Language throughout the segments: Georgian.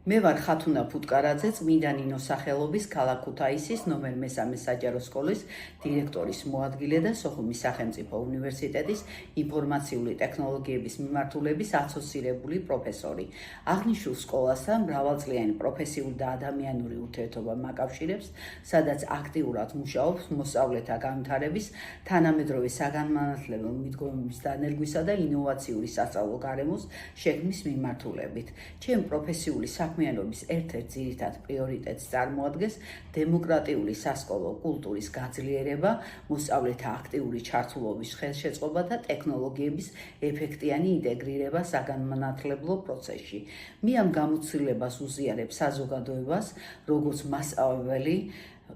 მე ვარ ხათუნა ფუტკარაძე, წმინდა ნინოს სახელობის ქალაქ ქუთაისის ნომერ 3 საჯარო სკოლის დირექტორის მოადგილე და სოხუმის სახელმწიფო უნივერსიტეტის ინფორმაციული ტექნოლოგიების მიმართულების ასოცირებული პროფესორი. აღნიშნულ სკოლასთან მრავალწლიანი პროფესიული და ადამიანური ურთიერთობა მაკავშირებს, სადაც აქტიურად მუშაობს მოსწავლეთა განვითარების, თანამედროვე საგანმანათლებლო მიდგომების დანერგვისა და ინოვაციური სასწავლო გარემოს შექმნის მიმართულებით. ჩემი პროფესიული საქმიანობის ერთ-ერთ ძირითად პრიორიტეტს წარმოადგენს დემოკრატიული სასკოლო კულტურის გაძლიერება, მოსწავლეთა აქტიური ჩართულობის ხელშეწყობა და ტექნოლოგიების ეფექტიანი ინტეგრირება საგანმანათლებლო პროცესში. მე ამ გამოცდილებას უზიარებ საზოგადოებას, როგორც მასწავლებელი,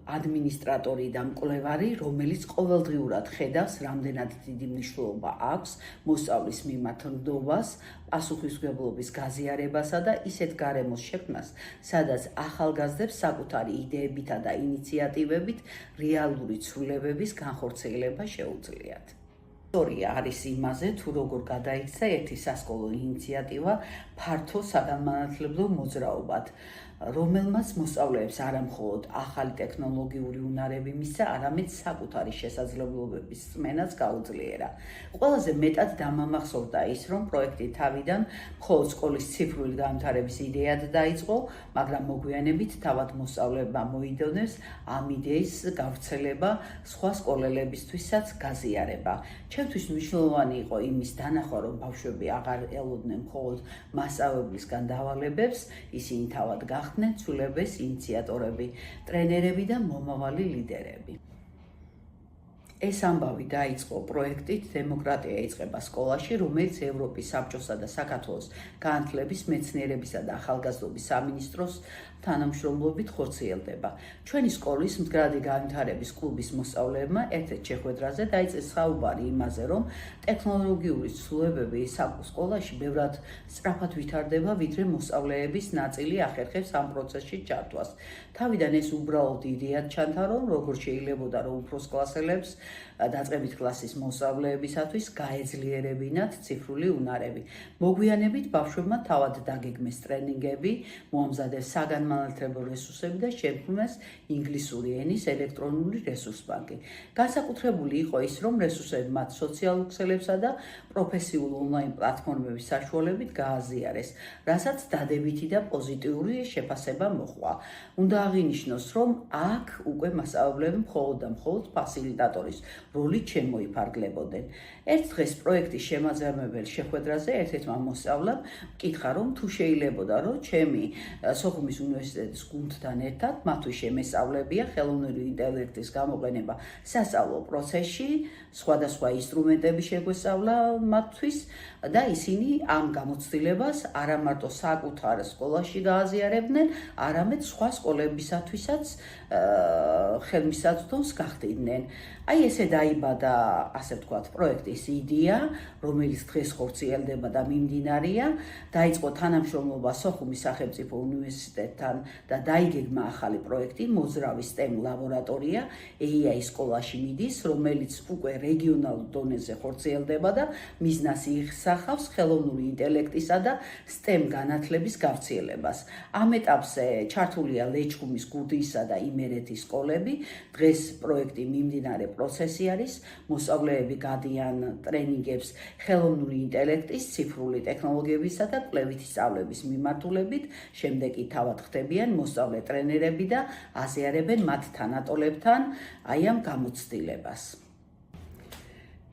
ადმინისტრატორი და მკვლევარი, რომელიც ყოველდღიურად ხედავს, რამდენად დიდი მნიშვნელობა აქვს მოსწავლის მიმართ ნდობას, პასუხისმგებლობის გაზიარებასა და ისეთ გარემოს შექმნას, სადაც ახალგაზრდებს საკუთარი იდეებითა და ინიციატივებით რეალური ცვლილებების განხორციელება შეუძლიათ. ისტორია არის იმაზე, თუ როგორ გადაიქცა ერთი სასკოლო ინიციატივა ფართო საგანმანათლებლო მოძრაობად, რომელმაც მოსწავლეებს არა მხოლოდ ახალი ტექნოლოგიური უნარები მისცა, არამედ საკუთარი შესაძლებლობების წმენაც გაუძლიერა. ყველაზე მეტად დამამახსოვრდა ის, რომ პროექტი თავიდან მხოლოდ სკოლის ციფრული განვითარების იდეად დაიწყო, მაგრამ მოგვიანებით თავად მოსწავლეებმა მოიდონეს ამ იდეის გავრცელება სხვა სკოლელებისთვისაც გაზიარება. ჩემთვის მნიშვნელოვანი იყო იმის დანახვა, რომ ბავშვები აღარ ელოდნენ მხოლოდ მასწავლებლისგან დავალებებს, ისინი თავად გახდნენ ცვლილების ინიციატორები, ტრენერები და მომავალი ლიდერები. ეს ამბავი დაიწყო პროექტით დემოკრატია იწყება სკოლაში, რომელიც ევროპის საბჭოსა და საქართველოს განათლების, მეცნიერებისა და ახალგაზრდობის სამინისტროს თანამშრომლობით ხორციელდება. ჩვენი სკოლის მდგრადი განვითარების კლუბის მოსწავლეებმა ერთ-ერთ შეხვედრაზე დაიწყეს საუბარი იმაზე, რომ ტექნოლოგიური ცვლილებები სკოლაში ბევრად სწრაფად ვითარდება, ვიდრე მოსწავლეების ნაწილი ახერხებს ამ პროცესში ჩართვას. თავიდან ეს უბრალოდ იდეად ჩანდა, რომ როგორ შეიძლებოდა, რომ უფროს კლასელებს დაწყებით კლასის მოსწავლეებისათვის გაეძლიერებინათ ციფრული უნარები. მოგვიანებით ბავშვებმა თავად დაგეგმეს ტრენინგები, მოამზადეს საგანმანათლებლო რესურსები და შექმნეს ინგლისური ენის ელექტრონული რესურსბანკი. განსაკუთრებული იყო ის, რომ რესურსები მათ სოციალურ ქსელებსა და პროფესიულ ონლაინ პლატფორმების საშუალებით გააზიარეს, რასაც დადებითი და პოზიტიური შეფასება მოჰყვა. უნდა აღინიშნოს, რომ აქ უკვე მასწავლებლები მხოლოდ და მხოლოდ ფასილიტატორის როლით შემოიფარგლებოდნენ. ერთ დღეს პროექტის შემაძამებელ შეხვედრაზე ერთ-ერთმა მოსწავლემ მკითხა, რომ თუ შეიძლებოდა, რომ ჩემი სოხუმის უნივერსიტეტის გუნდთან ერთად მათთვის შემესწავლებია ხელოვნური ინტელექტის გამოყენება სასწავლო პროცესში, სხვადასხვა ინსტრუმენტები შეგვესწავლა მათთვის და ისინი ამ გამოცდილებას არა მარტო საკუთარ სკოლაში გააზიარებდნენ, არამედ სხვა სკოლებისათვისაც ხელმისაწვდომს გახდიდნენ. აი ესე დაიბადა, ასე ვთქვათ, პროექტის იდეა, რომელიც დღეს ხორციელდება და მიმდინარეა. დაიწყო თანამშრომლობა სოხუმის სახელმწიფო უნივერსიტეტთან და დაიგეგმა ახალი პროექტი, მოძრავი STEM ლაბორატორია AI სკოლაში მიდის, რომელიც უკვე რეგიონალურ დონეზე ხორციელდება და მიზნად იახავს ხელოვნური ინტელექტისა და STEM განათლების გავრცელებას. ამ ეტაპზე ჩართულია ლეჩხუმის, გურდისა და იმერეთის სკოლები. დღეს პროექტი მიმდინარე პროცესი არის, მოსწავლეები გადიან ტრენინგებს ხელოვნური ინტელექტის, ციფრული ტექნოლოგიებისა და კვლევითი სწავლების მიმართულებით, შემდეგ კი თავად ხდებიან მოსწავლე ტრენერები და აზიარებენ მათ თანატოლებთან აი ამ გამოცდილებას.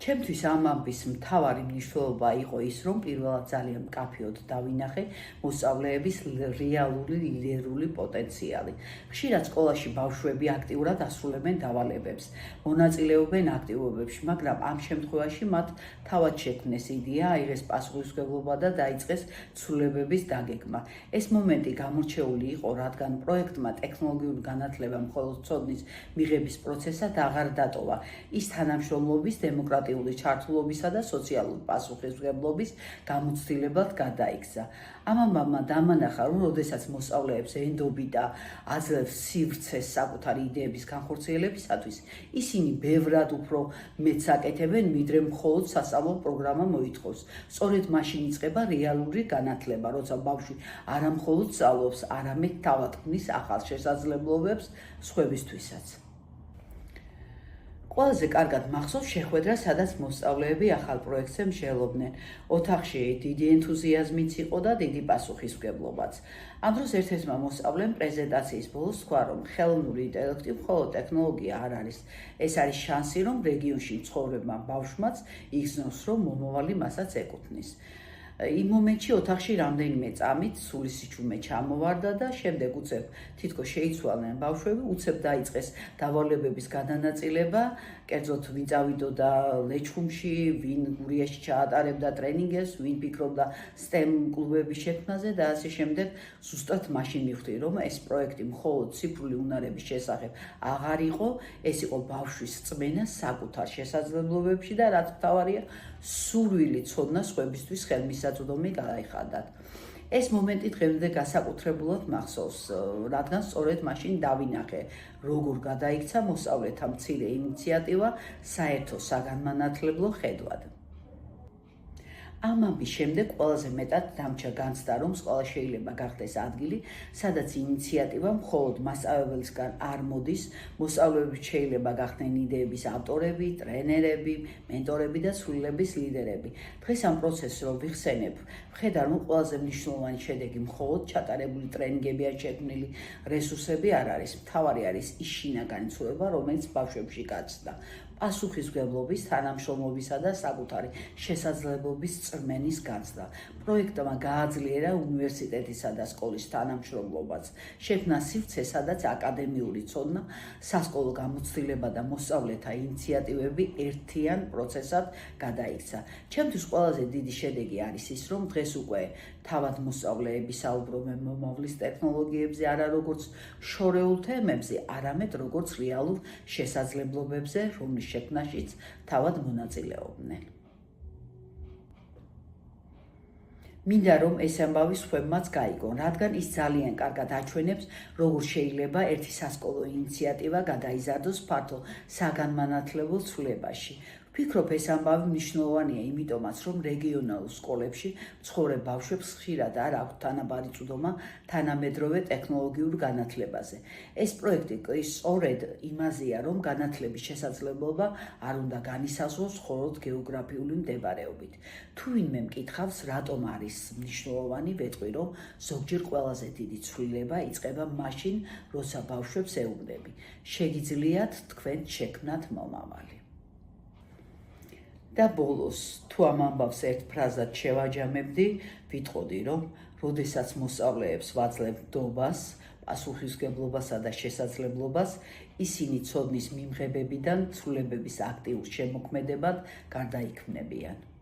ჩემთვის ამ ამბის მთავარი მნიშვნელობა იყო ის, რომ პირველად ძალიან მკაფიოდ დავინახე მოსწავლეების რეალური ლიდერული პოტენციალი. ხშირად სკოლაში ბავშვები აქტიურად ასრულებენ დავალებებს, მონაწილეობენ აქტივობებში, მაგრამ ამ შემთხვევაში მათ თავად შექმნეს იდეა, აიღეს პასუხისმგებლობა და დაიწყეს ცვლილებების დაგეგმა. ეს მომენტი გამორჩეული იყო, რადგან პროექტმა ტექნოლოგიური განათლება მხოლოდ ცოდნის მიღების პროცესად აღარ დატოვა. ის თანამშრომლობის, დემოკრატიული ადმინისტრატიული ჩართულობისა და სოციალური პასუხისმგებლობის გამოცდილებად გადაიქცა. ამ ამბავმა დამანახა, რომ როდესაც მოსწავლეებს ენდობი და აძლევს სივრცეს საკუთარი იდეების განხორციელებისათვის, ისინი ბევრად უფრო მეტს აკეთებენ, ვიდრე მხოლოდ სასწავლო პროგრამა მოითხოვს. სწორედ მაშინ იწყება რეალური განათლება, როცა ბავშვი არა მხოლოდ სწავლობს, არამედ თავად ქმნის ახალ შესაძლებლობებს სხვებისთვისაც. ყველაზე კარგად მახსოვს შეხვედრა, სადაც მოსწავლეები ახალ პროექტზე მსჯელობდნენ. ოთახში დიდი ენთუზიაზმიც იყო და დიდი პასუხისმგებლობაც. ამ დროს ერთ-ერთმა მოსწავლემ პრეზენტაციის ბოლოს თქვა, რომ ხელოვნური ინტელექტი მხოლოდ ტექნოლოგია არ არის. ეს არის შანსი, რომ რეგიონში მცხოვრებმა ბავშვმაც იგრძნოს, რომ მომავალი მასაც ეკუთვნის. იმ მომენტში ოთახში რამდენიმე წამით სული სიჩუმე ჩამოვარდა და შემდეგ უცებ თითქოს შეიცვალნენ ბავშვები, უცებ დაიწყეს დავალებების გადანაწილება, კერძოდ ვინ წავიდოდა ლეჩხუმში, ვინ გურიაში ჩაატარებდა ტრენინგებს, ვინ ფიქრობდა STEM კლუბების შექმნაზე და ასე შემდეგ. ზუსტად მაშინ მივხვდი, რომ ეს პროექტი მხოლოდ ციფრული უნარების შესახებ აღარ იყო, ეს იყო ბავშვის რწმენა საკუთარ შესაძლებლობებში და რაც მთავარია, სურვილი ცოდნა სხვებისთვის ხელმისაწვდომი გაიხადათ. ეს მომენტი დღემდე განსაკუთრებულად მახსოვს, რადგან სწორედ მაშინ დავინახე, როგორ გადაიქცა მოსწავლეთა მცირე ინიციატივა საერთო საგანმანათლებლო ხედვად. ამ ამბის შემდეგ ყველაზე მეტად დამჭა განცდა, რომ სკოლა შეიძლება გახდეს ადგილი, სადაც ინიციატივა მხოლოდ მასწავლებელისგან არ მოდის, მოსწავლეები შეიძლება გახდნენ იდეების ავტორები, ტრენერები, მენტორები და ცვლილების ლიდერები. დღეს ამ პროცესს რომ ვიხსენებ, ვხედავ, რომ ყველაზე მნიშვნელოვანი შედეგი მხოლოდ ჩატარებული ტრენინგები ან შექმნილი რესურსები არ არის. მთავარი არის ის შინაგანი ცვლილება, რომელიც ბავშვებში გაჩნდა. პასუხისმგებლობის, თანამშრომლობისა და საკუთარი შესაძლებლობის წრმენის განცდა. პროექტმა გააძლიერა უნივერსიტეტისა და სკოლის თანამშრომლობაც. შექმნა სივრცე, სადაც აკადემიური ცოდნა, სასკოლო გამოცდილება და მოსწავლეთა ინიციატივები ერთიან პროცესად გადაიქცა. ჩემთვის ყველაზე დიდი შედეგი არის ის, რომ დღეს უკვე თავად მოსწავლეები საუბრობენ მომავლის ტექნოლოგიებზე, არა როგორც შორეულ თემებზე, არამედ როგორც რეალურ შესაძლებლობებზე, რომლის შექმნაშიც თავად მონაწილეობდნენ. მინდა რომ ეს ამბავი სხვებმაც გაიგონ, რადგან ის ძალიან კარგად აჩვენებს, როგორ შეიძლება ერთი სასკოლო ინიციატივა გადაიზარდოს ფართო საგანმანათლებლო ცვლილებაში. ვფიქრობ, ეს ამბავი მნიშვნელოვანია იმიტომაც, რომ რეგიონალურ სკოლებში მცხოვრებ ბავშვებს ხშირად არ აქვთ თანაბარი წვდომა თანამედროვე ტექნოლოგიურ განათლებაზე. ეს პროექტი სწორედ იმაზეა, რომ განათლების შესაძლებლობა არ უნდა განისაზღვროს მხოლოდ გეოგრაფიული მდებარეობით. თუ ვინმე მკითხავს, რატომ არის მნიშვნელოვანი, ვეტყვი, რომ ზოგჯერ ყველაზე დიდი ცვლილება იწყება მაშინ, როცა ბავშვებს ეუბნები. შეგიძლიათ თქვენ შექმნათ მომავალი. და ბოლოს, თუ ამ ამბავს ერთ ფრაზად შევაჯამებდი, ვიტყოდი, რომ როდესაც მოსწავლეებს ვაძლევ ნდობას, პასუხისმგებლობასა და შესაძლებლობას, ისინი ცოდნის მიმღებებიდან ცვლილებების აქტიურ შემოქმედებად გარდაიქმნებიან.